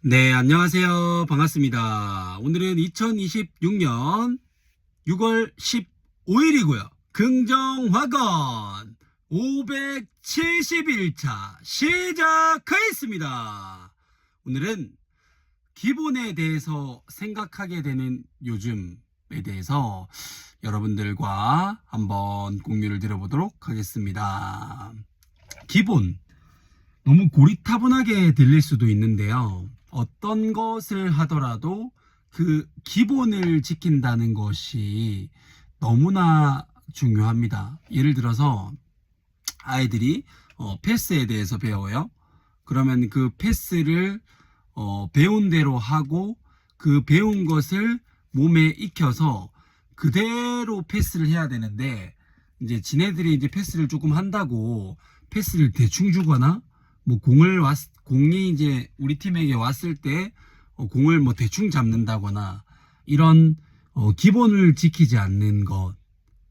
네, 안녕하세요. 반갑습니다. 오늘은 2026년 6월 15일이고요. 긍정화건 571차 시작하겠습니다. 오늘은 기본에 대해서 생각하게 되는 요즘에 대해서 여러분들과 한번 공유를 드려보도록 하겠습니다. 기본. 너무 고리타분하게 들릴 수도 있는데요. 어떤 것을 하더라도 그 기본을 지킨다는 것이 너무나 중요합니다. 예를 들어서 아이들이 패스에 대해서 배워요. 그러면 그 패스를 배운 대로 하고 그 배운 것을 몸에 익혀서 그대로 패스를 해야 되는데, 이제 지네들이 이제 패스를 조금 한다고 패스를 대충 주거나 뭐 공이 이제 우리 팀에게 왔을 때 공을 뭐 대충 잡는다거나 이런 기본을 지키지 않는 것.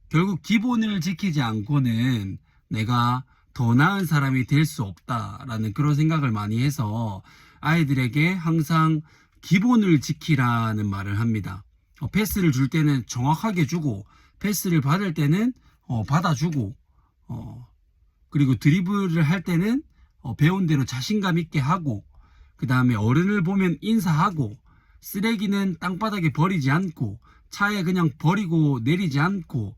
결국 기본을 지키지 않고는 내가 더 나은 사람이 될 수 없다라는 그런 생각을 많이 해서 아이들에게 항상 기본을 지키라는 말을 합니다. 패스를 줄 때는 정확하게 주고, 패스를 받을 때는 받아주고, 그리고 드리블을 할 때는 배운 대로 자신감 있게 하고, 그 다음에 어른을 보면 인사하고, 쓰레기는 땅바닥에 버리지 않고, 차에 그냥 버리고 내리지 않고,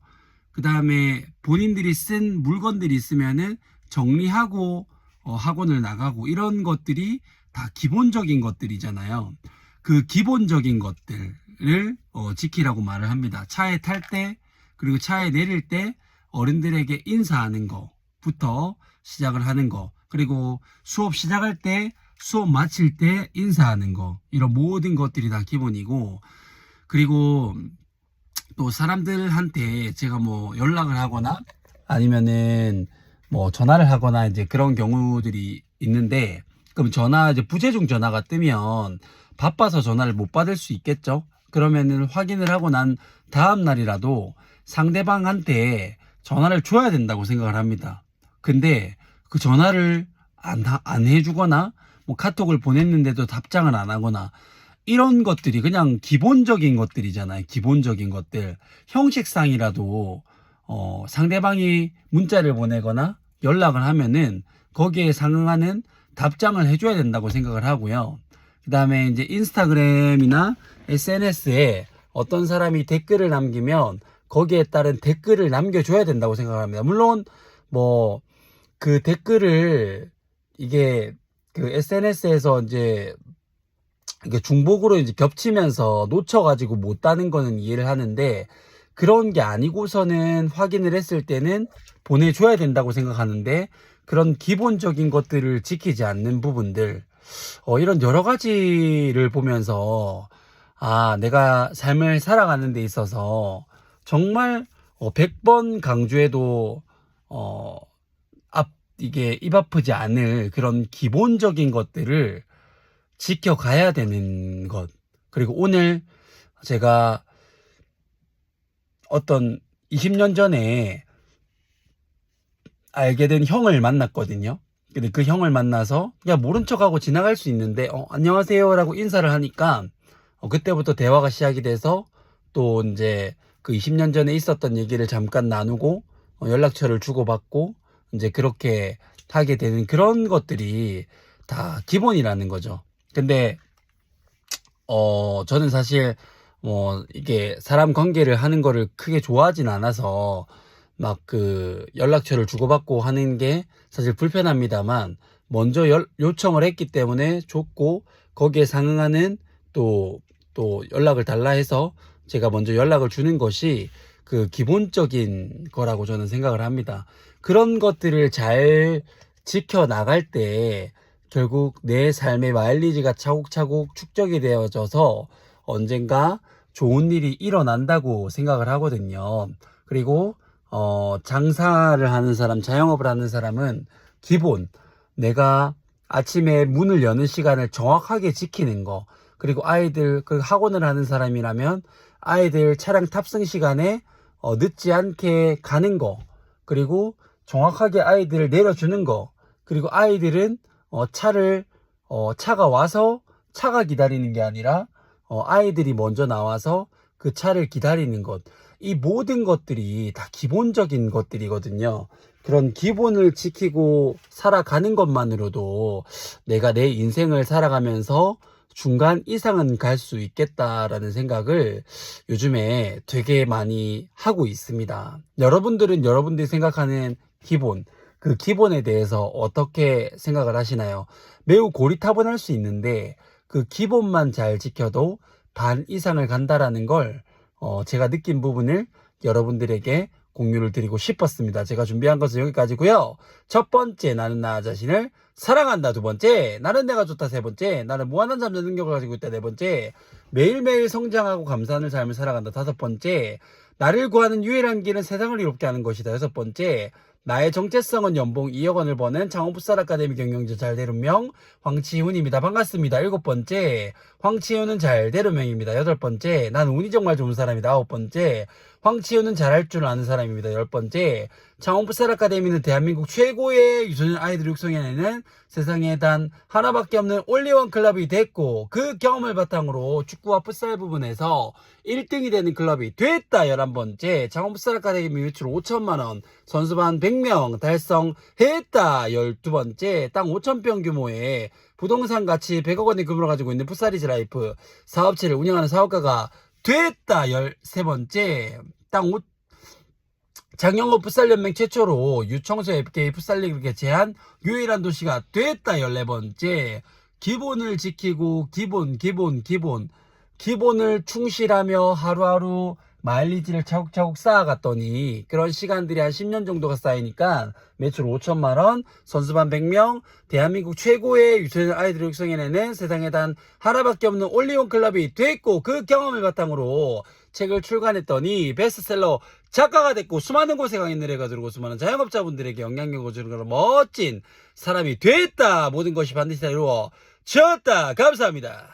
그 다음에 본인들이 쓴 물건들이 있으면은 정리하고 학원을 나가고, 이런 것들이 다 기본적인 것들이잖아요. 그 기본적인 것들을 지키라고 말을 합니다. 차에 탈 때, 그리고 차에 내릴 때 어른들에게 인사하는 거부터 시작을 하는 거, 그리고 수업 시작할 때, 수업 마칠 때 인사하는 거, 이런 모든 것들이 다 기본이고, 그리고 또 사람들한테 제가 뭐 연락을 하거나 아니면은 뭐 전화를 하거나 이제 그런 경우들이 있는데, 그럼 이제 부재중 전화가 뜨면 바빠서 전화를 못 받을 수 있겠죠. 그러면은 확인을 하고 난 다음 날이라도 상대방한테 전화를 줘야 된다고 생각을 합니다. 근데 그 전화를 안 해주거나 뭐 카톡을 보냈는데도 답장을 안 하거나, 이런 것들이 그냥 기본적인 것들이잖아요. 기본적인 것들. 형식상이라도 상대방이 문자를 보내거나 연락을 하면은 거기에 상응하는 답장을 해줘야 된다고 생각을 하고요. 그 다음에 이제 인스타그램이나 SNS에 어떤 사람이 댓글을 남기면 거기에 따른 댓글을 남겨줘야 된다고 생각합니다. 물론 뭐 그 댓글을 이게 그 SNS에서 이제 이게 중복으로 이제 겹치면서 놓쳐가지고 못 따는 거는 이해를 하는데, 그런 게 아니고서는 확인을 했을 때는 보내줘야 된다고 생각하는데, 그런 기본적인 것들을 지키지 않는 부분들, 이런 여러 가지를 보면서 내가 삶을 살아가는 데 있어서 정말 100번 강조해도 이게 입 아프지 않을 그런 기본적인 것들을 지켜가야 되는 것. 그리고 오늘 제가 어떤 20년 전에 알게 된 형을 만났거든요. 근데 그 형을 만나서 그냥 모른 척하고 지나갈 수 있는데 안녕하세요 라고 인사를 하니까 그때부터 대화가 시작이 돼서, 또 이제 그 20년 전에 있었던 얘기를 잠깐 나누고 연락처를 주고받고 이제 그렇게 하게 되는 그런 것들이 다 기본이라는 거죠. 근데 저는 사실 이게 사람 관계를 하는 거를 크게 좋아하진 않아서 막 그 연락처를 주고받고 하는 게 사실 불편합니다만, 먼저 요청을 했기 때문에 줬고, 거기에 상응하는 또 연락을 달라 해서 제가 먼저 연락을 주는 것이 그 기본적인 거라고 저는 생각을 합니다. 그런 것들을 잘 지켜 나갈 때 결국 내 삶의 마일리지가 차곡차곡 축적이 되어져서 언젠가 좋은 일이 일어난다고 생각을 하거든요. 그리고 장사를 하는 사람, 자영업을 하는 사람은 기본, 내가 아침에 문을 여는 시간을 정확하게 지키는 거, 그리고 아이들 그 학원을 하는 사람이라면 아이들 차량 탑승 시간에 늦지 않게 가는 거, 그리고 정확하게 아이들을 내려주는 거, 그리고 아이들은 차가 와서 차가 기다리는 게 아니라 아이들이 먼저 나와서 그 차를 기다리는 것, 이 모든 것들이 다 기본적인 것들이거든요. 그런 기본을 지키고 살아가는 것만으로도 내가 내 인생을 살아가면서 중간 이상은 갈 수 있겠다라는 생각을 요즘에 되게 많이 하고 있습니다. 여러분들은 여러분들이 생각하는 기본, 그 기본에 대해서 어떻게 생각을 하시나요? 매우 고리타분할 수 있는데 그 기본만 잘 지켜도 반 이상을 간다라는 걸 제가 느낀 부분을 여러분들에게 공유를 드리고 싶었습니다. 제가 준비한 것은 여기까지고요. 첫 번째, 나는 나 자신을 사랑한다. 두 번째, 나는 내가 좋다. 세 번째, 나는 무한한 잠재 능력을 가지고 있다. 네 번째, 매일매일 성장하고 감사하는 삶을 살아간다. 다섯 번째, 나를 구하는 유일한 길은 세상을 이롭게 하는 것이다. 여섯 번째, 나의 정체성은 연봉 2억 원을 버는 창원풋살 아카데미 경영자 잘대루명 황치훈입니다. 반갑습니다. 일곱 번째, 황치훈은 잘대루명입니다. 여덟 번째, 난 운이 정말 좋은 사람이다. 아홉 번째, 황치훈은 잘할 줄 아는 사람입니다. 열 번째, 창원풋살 아카데미는 대한민국 최고의 유소년 아이들 육성해내는 세상에 단 하나밖에 없는 올리원 클럽이 됐고 그 경험을 바탕으로 축구와 풋살 부분에서 1등이 되는 클럽이 됐다. 11번째, 창원풋살 아카데미 매출 5천만원, 선수반 100명 달성했다. 12번째, 땅 5천평 규모의 부동산 가치 100억 원의 규모를 가지고 있는 풋살이즈 라이프 사업체를 운영하는 사업가가 됐다. 13번째, 장영호 풋살연맹 최초로 유청소 FK 풋살리그를 개최한 유일한 도시가 됐다. 14번째, 기본을 지키고 기본을 충실하며 하루하루 마일리지를 차곡차곡 쌓아갔더니 그런 시간들이 한 10년 정도가 쌓이니까 매출 5천만원, 선수반 100명, 대한민국 최고의 유소년 아이들을 육성해내는 세상에 단 하나밖에 없는 올리원 클럽이 됐고 그 경험을 바탕으로 책을 출간했더니 베스트셀러 작가가 됐고 수많은 곳에 강연을 해가지고 수많은 자영업자분들에게 영향력을 주는 그런 멋진 사람이 됐다. 모든 것이 반드시 다 이루어졌다. 감사합니다.